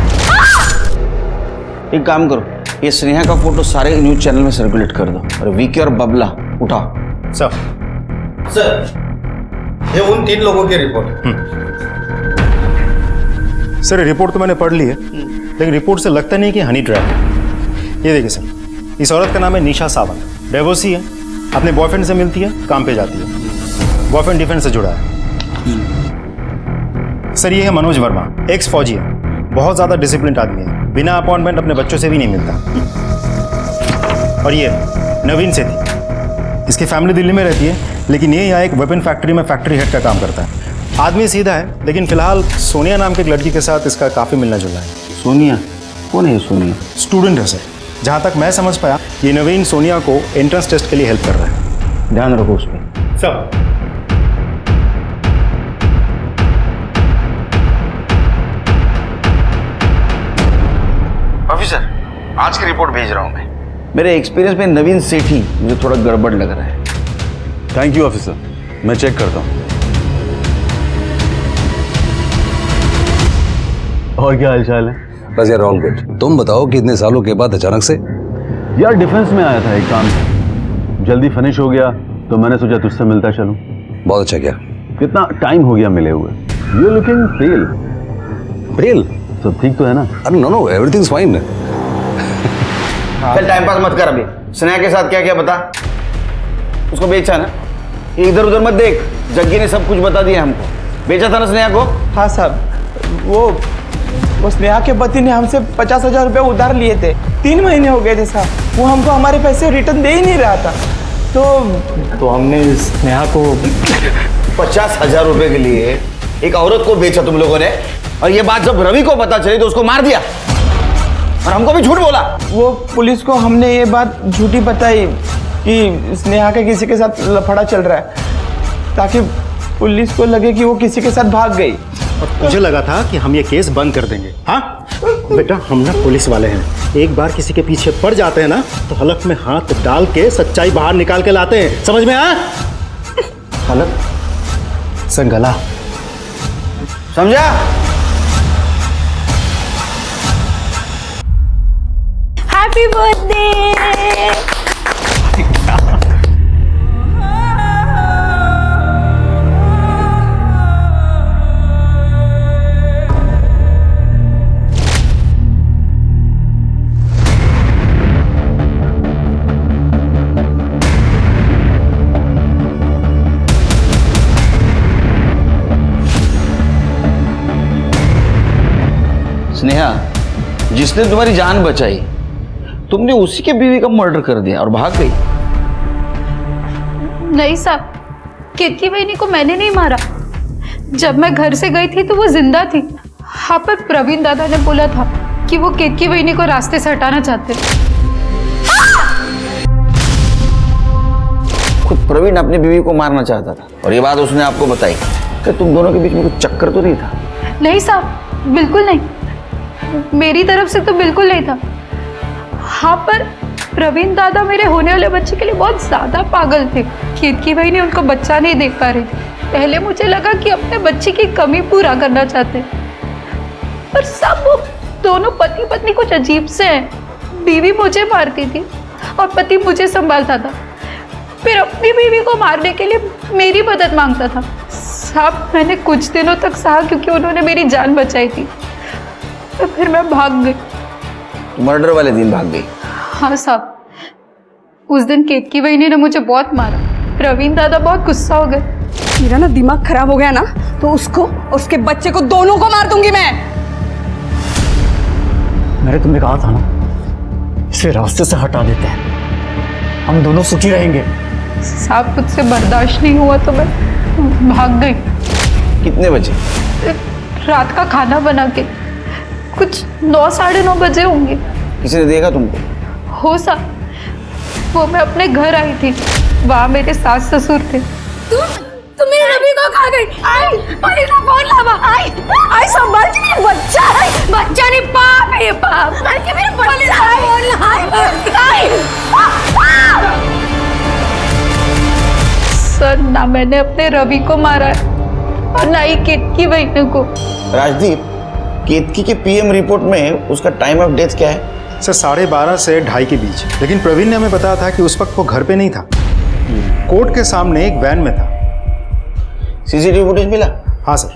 एक काम करो, ये स्नेहा का फोटो सारे न्यूज चैनल में सर्कुलेट कर दो और विकी और बबला उठाओ। सर, ये उन 3 लोगों की रिपोर्ट। सर रिपोर्ट तो मैंने पढ़ ली है, लेकिन रिपोर्ट से लगता नहीं कि हनी ट्रैप है। ये देखिए सर, इस औरत का नाम है निशा सावंत, डिवोर्सी है, अपने बॉयफ्रेंड से मिलती है, काम पे जाती है। बॉयफ्रेंड डिफेंस से जुड़ा है। सर ये है मनोज वर्मा, एक्स फौजी है, बहुत ज़्यादा डिसिप्लिन आदमी है, बिना अपॉइंटमेंट अपने बच्चों से भी नहीं मिलता। और ये नवीन से थी, इसकी फैमिली दिल्ली में रहती है, लेकिन ये यहाँ एक वेपन फैक्ट्री में फैक्ट्री हेड का काम करता है। आदमी सीधा है, लेकिन फिलहाल सोनिया नाम की एक लड़की के साथ इसका काफ़ी मिलना जुलना है। सोनिया? कौन है सोनिया? स्टूडेंट है सर। जहाँ तक मैं समझ पाया, ये नवीन सोनिया को एंट्रेंस टेस्ट के लिए हेल्प कर रहा है। ध्यान रखो उस पर। सब ऑफिसर, आज की रिपोर्ट भेज रहा हूँ मैं। मेरे एक्सपीरियंस में नवीन सेठी मुझे थोड़ा गड़बड़ लग रहा है। थैंक यू ऑफिसर, मैं चेक करता हूँ। और क्या हालचाल है? बस यार ऑल गुड। तुम बताओ कि इतने सालों के बाद अचानक से? यार डिफेंस में आया था एक काम, जल्दी फिनिश हो गया तो मैंने सोचा तुझसे मिलता चलूं। बहुत अच्छा किया। कितना टाइम हो गया मिले हुए। यू लुकिंग पेल। पेल? सब ठीक तो है ना? अरे नो एवरीथिंग इज फाइन। चल टाइम पास मत कर, अभी स्नेहा के साथ क्या क्या बता। उसको बेचा ना? इधर उधर मत देख, जग्गी ने सब कुछ बता दिया हमको। बेचा था ना स्नेहा को? हाँ साहब, वो स्नेहा के पति ने हमसे 50,000 रुपये उधार लिए थे। 3 महीने हो गए थे साहब, वो हमको हमारे पैसे रिटर्न दे ही नहीं रहा था। तो हमने स्नेहा को 50,000 रुपए के लिए एक औरत को बेचा तुम लोगों ने, और ये बात जब रवि को पता चली तो उसको मार दिया और हमको भी झूठ बोला। वो पुलिस को हमने ये बात झूठी बताई कि स्नेहा के किसी के साथ लफड़ा चल रहा है, ताकि पुलिस को लगे कि वो किसी के साथ भाग गई। और मुझे लगा था कि हम ये केस बंद कर देंगे। हाँ बेटा, हम ना पुलिस वाले हैं, एक बार किसी के पीछे पड़ जाते हैं ना तो हलक में हाथ डाल के सच्चाई बाहर निकाल के लाते हैं। समझ में आया? हलक संगला, समझा? Happy birthday. स्नेहा, जिसने तुम्हारी जान बचाई, तुमने उसी के बीवी का मर्डर कर दिया और भाग गई। नहीं साहब, केतकी बहनी को मैंने नहीं मारा। जब मैं घर से गई थी तो वो जिंदा थी। हाँ, पर प्रवीण दादा ने बोला था कि वो केतकी बहनी को रास्ते से हटाना चाहते। खुद प्रवीण अपनी बीवी को मारना चाहता था और ये बात उसने आपको बताई। कि तुम दोनों के बीच में कुछ चक्कर तो नहीं था? नहीं साहब, बिल्कुल नहीं, मेरी तरफ से तो बिल्कुल नहीं था। हाँ, पर प्रवीण दादा मेरे होने वाले बच्चे के लिए बहुत ज्यादा पागल थे। केतकी भाई ने उनको बच्चा नहीं देख पा रहे थे। पहले मुझे लगा कि अपने बच्चे की कमी पूरा करना चाहते, पर सब वो दोनों पति पत्नी कुछ अजीब से हैं। बीवी मुझे मारती थी और पति मुझे संभालता था, फिर अपनी बीवी को मारने के लिए मेरी मदद मांगता था। साहब, मैंने कुछ दिनों तक सहा क्योंकि उन्होंने मेरी जान बचाई थी, तो फिर मैं भाग गई। मर्डर वाले दिन भाग गई? हाँ साहब, उस दिन केतकी बहनी ने मुझे बहुत मारा। प्रवीण दादा बहुत गुस्सा हो गए। मेरा ना दिमाग खराब हो गया ना, तो उसको और उसके बच्चे को दोनों को मार दूंगी मैं। मैंने तुम्हें कहा था ना, इसे रास्ते से हटा देते हैं, हम दोनों सुखी रहेंगे। साहब, खुद से बर्दाश्त नहीं हुआ तो मैं भाग गई। कितने बजे? रात का खाना बना के कुछ 9 साढ़े 9 बजे होंगे। किसी ने देखा तुमको? हो साहब, वो मैं अपने घर आई थी, वहाँ मेरे सास ससुर थे। तुम मेरे रवि को खा गई। आई, पुलिस का फोन लावा। आई, आई संभाल के, मेरा बच्चा है। बच्चा नहीं, पाप है ये, पाप। संभाल के मेरे पुलिस का फोन ला। आई, सर, ना मैंने अपने रवि को मारा है और ना ही केतकी बहनी को। राजदीप, केतकी के पीएम रिपोर्ट में उसका टाइम ऑफ डेथ क्या है? सर 12:30 से 2:30 के बीच, लेकिन प्रवीण ने हमें बताया था कि उस वक्त वो घर पे नहीं था, कोर्ट के सामने एक वैन में था। सीसीटीवी फुटेज मिला? हाँ सर,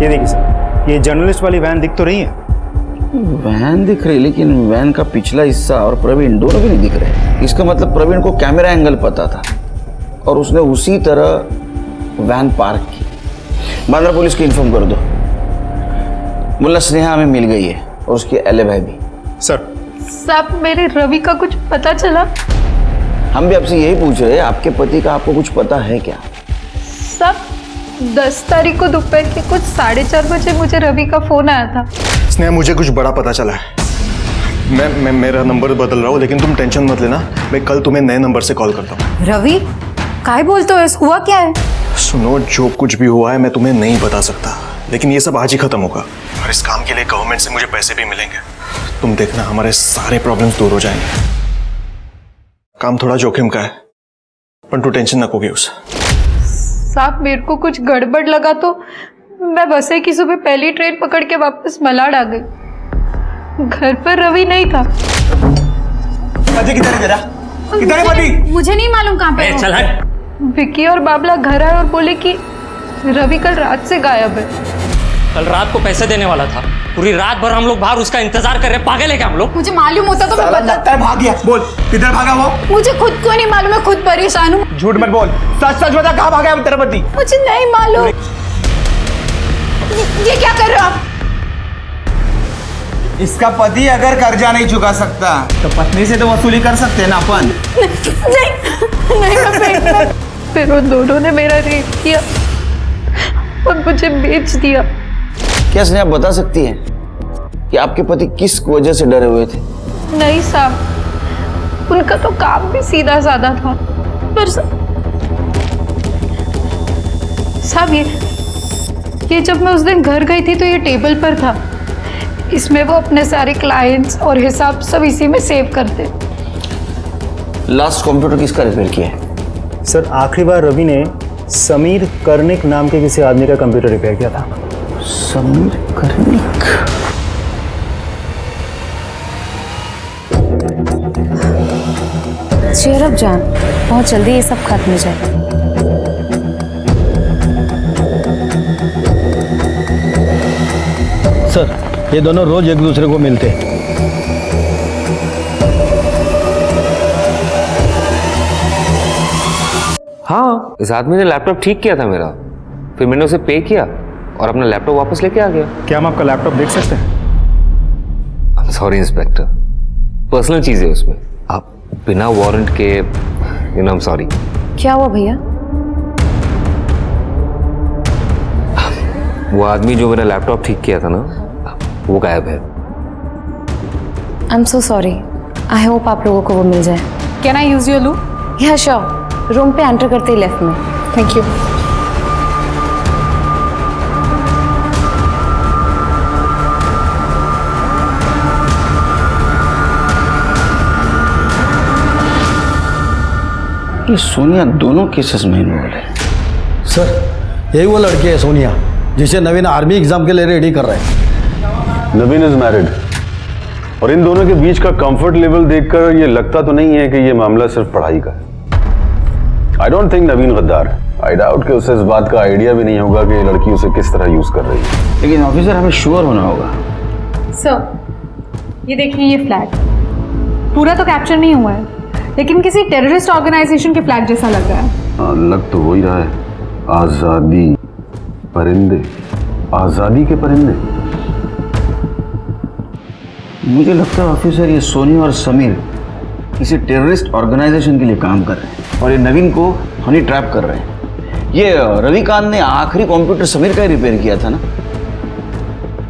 ये देखिए सर, ये जर्नलिस्ट वाली वैन दिख तो रही है। वैन दिख रही, लेकिन वैन का पिछला हिस्सा और प्रवीण दोनों भी नहीं दिख रहे। इसका मतलब प्रवीण को कैमरा एंगल पता था और उसने उसी तरह वैन पार्क की। बांद्रा पुलिस को इन्फॉर्म कर दो। मुल्ला स्नेहा हमें मिल गई है और उसकी एलिबाई भी। सर, साहब, मेरे रवि का कुछ पता चला? हम भी आपसे यही पूछ रहे हैं, आपके पति का आपको कुछ पता है क्या? साहब, 10 तारीख को दोपहर के कुछ 4:30 बजे मुझे रवि का फोन आया था। स्नेहा, मुझे कुछ बड़ा पता चला है। मैं मेरा नंबर बदल रहा हूँ, लेकिन तुम टेंशन मत लेना, मैं कल तुम्हें नए नंबर से कॉल करता हूँ। रवि, काय बोलते हो? हुआ क्या है? सुनो, जो कुछ भी हुआ है मैं तुम्हें नहीं बता सकता, लेकिन ये सब आज ही खत्म होगा और इस काम के लिए गवर्नमेंट से मुझे पैसे भी मिलेंगे। तुम देखना, हमारे सारे प्रॉब्लम्स दूर हो जाएंगे। काम थोड़ा जोखिम का है, पर तू टेंशन न कोगी उस। साहब, मेरे को कुछ गड़बड़ लगा तो मैं बसे की सुबह पहली ट्रेन पकड़ के वापस मलाड आ गई। घर पर रवि नहीं था। पति किधर है तेरा? किधर है पति? मुझे नहीं मालूम कहाँ पे। चल हट। विक्की और बाबला घर आए और बोले कि रवि कल रात से गायब है। कल रात को पैसे देने वाला था, पूरी रात भर हम लोग बाहर उसका इंतजार कर रहे। पागल है क्या हम लोग? मुझे मालूम होता तो मैं लगता है भाग गया। बोल, किधर भागा वो? मुझे खुद को नहीं मालूम, मैं खुद परेशान हूँ। झूठ मत बोल, सच सच बता, कहाँ भागा है तेरा पति? मुझे नहीं मालूम। ये क्या कर रहे हो आप? इसका पति अगर कर्जा नहीं चुका सकता तो पत्नी से तो वसूली कर सकते हैं ना अपन। नहीं, मैं फिर उन दोनों ने मेरा रेप किया और मुझे बेच दिया। क्या स्नेहा बता सकती है कि आपके पति किस वजह से डरे हुए थे? नहीं साहब, उनका तो काम भी सीधा साधा था, पर साहब ये जब मैं उस दिन घर गई थी तो ये टेबल पर था। इसमें वो अपने सारे क्लाइंट्स और हिसाब सब इसी में सेव करते। लास्ट कंप्यूटर किसका रिपेयर किया है? सर, आखिरी बार रवि ने समीर कर्णिक नाम के किसी आदमी का कंप्यूटर रिपेयर किया था। समीर कर्णिक? चेयर अप जान, बहुत जल्दी ये सब खत्म हो जाएगा। सर, ये दोनों रोज एक दूसरे को मिलते हैं। हाँ, इस आदमी ने लैपटॉप ठीक किया था मेरा, फिर मैंने उसे पे किया और अपना लैपटॉप वापस लेके आ गया। क्या हम आपका लैपटॉप देख सकते हैं? सॉरी इंस्पेक्टर, पर्सनल चीज है उसमें, आप बिना वारंट के सॉरी। क्या हुआ भैया? वो आदमी जो मेरा लैपटॉप ठीक किया था ना, वो गायब है। I am so sorry. I hope आप लोगों को वो मिल जाए। कैन आई यूज योर लू? या श्योर। रूम पे एंटर करते ही लेफ्ट में। Thank you. ये सोनिया दोनों केसेस में इन्वॉल्व है। सर यही वो लड़की है सोनिया जिसे नवीन आर्मी एग्जाम के लिए रेडी कर रहे हैं। नवीन इज मैरिड और इन दोनों के बीच का कंफर्ट लेवल देखकर ये लगता तो नहीं है कि ये मामला सिर्फ पढ़ाई का है। आई डोंट थिंक नवीन गद्दार है। आई डाउट कि उसे इस बात का आइडिया भी नहीं होगा कि ये लड़की उसे किस तरह यूज कर रही है। लेकिन ऑफिसर हमें श्योर होना होगा। सर ये देखिए, ये फ्लैग पूरा तो कैप्चर नहीं हुआ है, लेकिन किसी टेररिस्ट ऑर्गेनाइजेशन के फ्लैग जैसा लग रहा है। हाँ, लग तो वही रहा है। आजादी परिंदे, आजादी के परिंदे। मुझे लगता है ऑफिसर ये सोनी और समीर किसी टेररिस्ट ऑर्गेनाइजेशन के लिए काम कर रहे हैं और ये नवीन को हनी ट्रैप कर रहे हैं। ये रविकांत ने आखिरी कंप्यूटर समीर का ही रिपेयर किया था ना,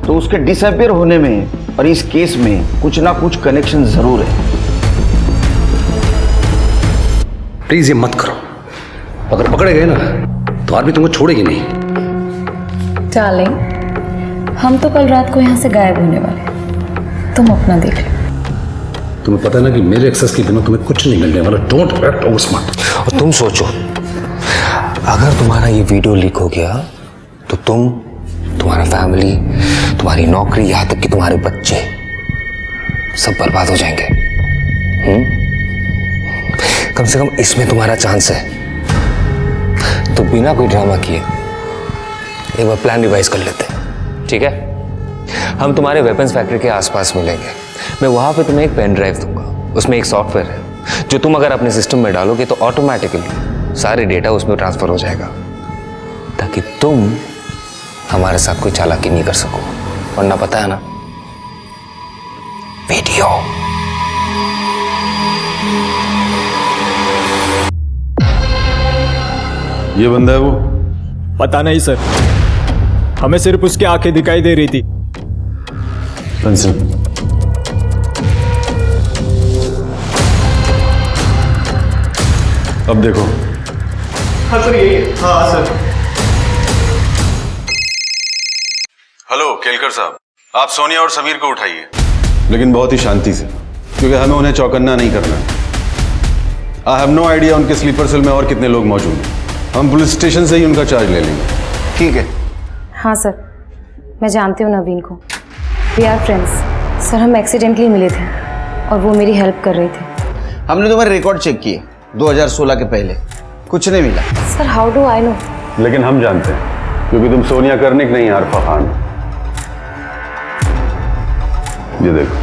तो उसके डिसअपियर होने में और इस केस में कुछ ना कुछ कनेक्शन जरूर है। प्लीज ये मत करो, अगर पकड़े गए ना तो आर्मी तुमको छोड़ेगी नहीं। डार्लिंग, हम तो कल रात को यहाँ से गायब होने वाले, तुम अपना देख लो। तुम्हें पता है ना कि मेरे एक्सेस के बिना तुम्हें कुछ नहीं मिलने वाला। Don't act over smart. और तुम सोचो, अगर तुम्हारा ये वीडियो लीक हो गया तो तुम, तुम्हारा फैमिली, तुम्हारी नौकरी, यहां तक कि तुम्हारे बच्चे सब बर्बाद हो जाएंगे। कम से कम इसमें तुम्हारा चांस है। तो बिना कोई ड्रामा किए एक बार प्लान रिवाइज कर लेते हैं, ठीक है? हम तुम्हारे वेपन्स फैक्ट्री के आसपास मिलेंगे। मैं वहां पे तुम्हें एक पेन ड्राइव दूंगा, उसमें एक सॉफ्टवेयर है जो तुम अगर अपने सिस्टम में डालोगे तो ऑटोमेटिकली सारे डेटा उसमें ट्रांसफर हो जाएगा, ताकि तुम हमारे साथ कोई चालाकी नहीं कर सको। वरना पता है ना, वीडियो। ये बंदा है वो? पता नहीं सर, हमें सिर्फ उसकी आंखें दिखाई दे रही थी। अब देखो। हाँ सर, यही है। हाँ सर। हेलो केलकर साहब, आप सोनिया और समीर को उठाइए, लेकिन बहुत ही शांति से, क्योंकि हमें उन्हें चौकन्ना नहीं करना। आई हैव नो आइडिया उनके स्लीपर सेल में और कितने लोग मौजूद हैं। हम पुलिस स्टेशन से ही उनका चार्ज ले लेंगे। ठीक है। हाँ सर, मैं जानती हूँ नवीन को। We are friends. सर, हम एक्सीडेंटली मिले थे और वो मेरी हेल्प कर रही थी। हमने तुम्हारे रिकॉर्ड चेक किए 2016 के पहले, कुछ नहीं मिला। Sir, how do I know? लेकिन हम जानते हैं, क्योंकि तुम सोनिया कर्निक नहीं, आरफा खान। ये देखो।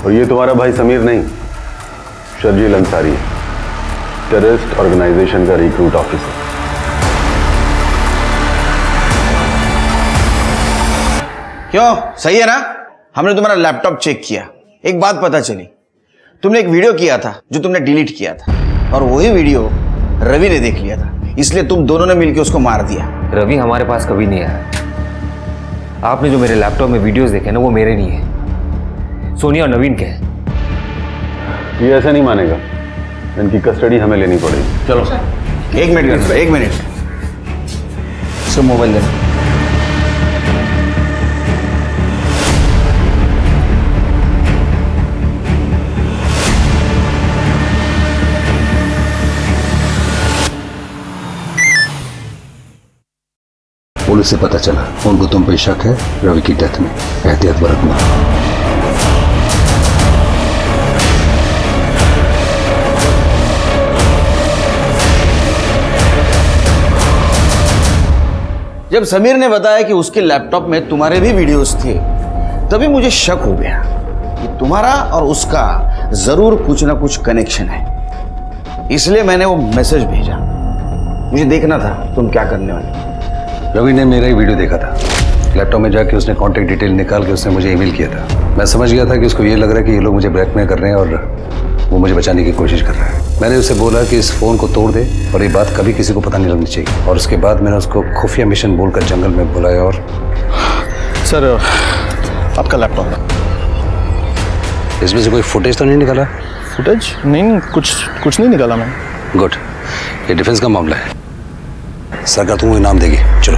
और ये तुम्हारा भाई समीर नहीं, शर्जील अंसारी, टेररिस्ट ऑर्गेनाइजेशन का रिक्रूट ऑफिसर। क्यों, सही है ना? हमने तुम्हारा लैपटॉप चेक किया, एक बात पता चली, तुमने एक वीडियो किया था जो तुमने डिलीट किया था, और वही वीडियो रवि ने देख लिया था, इसलिए तुम दोनों ने मिलकर उसको मार दिया। रवि हमारे पास कभी नहीं आया। आपने जो मेरे लैपटॉप में वीडियोस देखे ना, वो मेरे नहीं है, सोनिया और नवीन के हैं। ये ऐसे नहीं मानेगा, इनकी कस्टडी हमें लेनी पड़ेगी। चलो, एक मिनट, एक मिनट, इसको मोबाइल देना। पुलिस से पता चला, उनको तुम पे शक है रवि की डेथ में। एहतियात बरतना। जब समीर ने बताया कि उसके लैपटॉप में तुम्हारे भी वीडियोस थे, तभी मुझे शक हो गया कि तुम्हारा और उसका जरूर कुछ ना कुछ कनेक्शन है। इसलिए मैंने वो मैसेज भेजा। मुझे देखना था तुम क्या करने वाले। रवि ने मेरा ही वीडियो देखा था। लैपटॉप में जाके उसने कॉन्टेक्ट डिटेल निकाल के उसने मुझे ईमेल किया था। मैं समझ गया था कि उसको ये लग रहा है कि ये लोग मुझे ब्लैकमेल कर रहे हैं और वो मुझे बचाने की कोशिश कर रहा है। मैंने उसे बोला कि इस फ़ोन को तोड़ दे और ये बात कभी किसी को पता नहीं लगनी चाहिए। और उसके बाद मैंने उसको खुफिया मिशन बोलकर जंगल में बुलाया। और सर आपका लैपटॉप इसमें से कोई फुटेज तो नहीं निकाला? फुटेज नहीं, कुछ नहीं निकाला मैंने। गुड, ये डिफेंस का मामला है। सरकार तुमको इनाम देगी। चलो।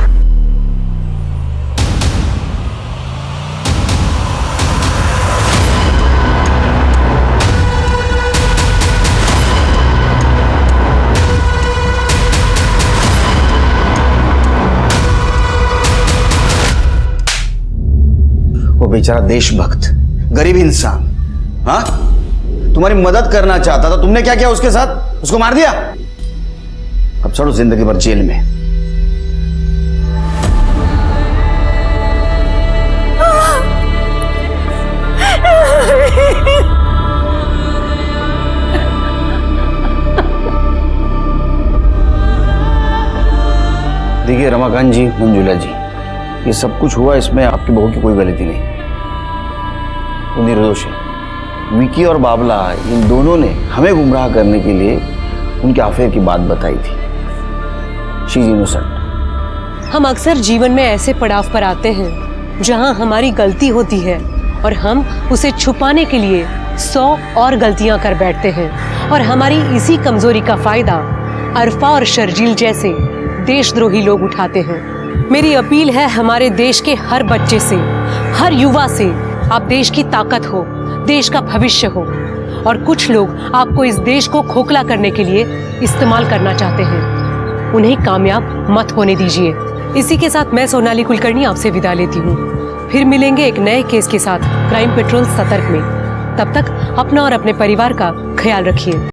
वो बेचारा देशभक्त गरीब इंसान, हाँ, तुम्हारी मदद करना चाहता था। तुमने क्या किया उसके साथ? उसको मार दिया। अब चलो जिंदगी भर जेल में। देखिए रमाकांत जी, मंजुला जी, ये सब कुछ हुआ, इसमें आपकी बहू की कोई गलती नहीं। वो निर्दोष है। विकी और बाबला इन दोनों ने हमें गुमराह करने के लिए उनके अफेयर की बात बताई थी। She is innocent. हम अक्सर जीवन में ऐसे पड़ाव पर आते हैं जहां हमारी गलती होती है और हम उसे छुपाने के लिए 100 और गलतियां कर बैठते हैं। और हमारी इसी कमजोरी का फायदा अरफा और शर्जील जैसे देशद्रोही लोग उठाते हैं। मेरी अपील है हमारे देश के हर बच्चे से, हर युवा से, आप देश की ताकत हो, देश का भविष्य हो। और कुछ लोग आपको इस देश को खोखला करने के लिए इस्तेमाल करना चाहते हैं। उन्हें कामयाब मत होने दीजिए। इसी के साथ मैं सोनाली कुलकर्णी आपसे विदा लेती हूँ। फिर मिलेंगे एक नए केस के साथ क्राइम पेट्रोल सतर्क में। तब तक अपना और अपने परिवार का ख्याल रखिए।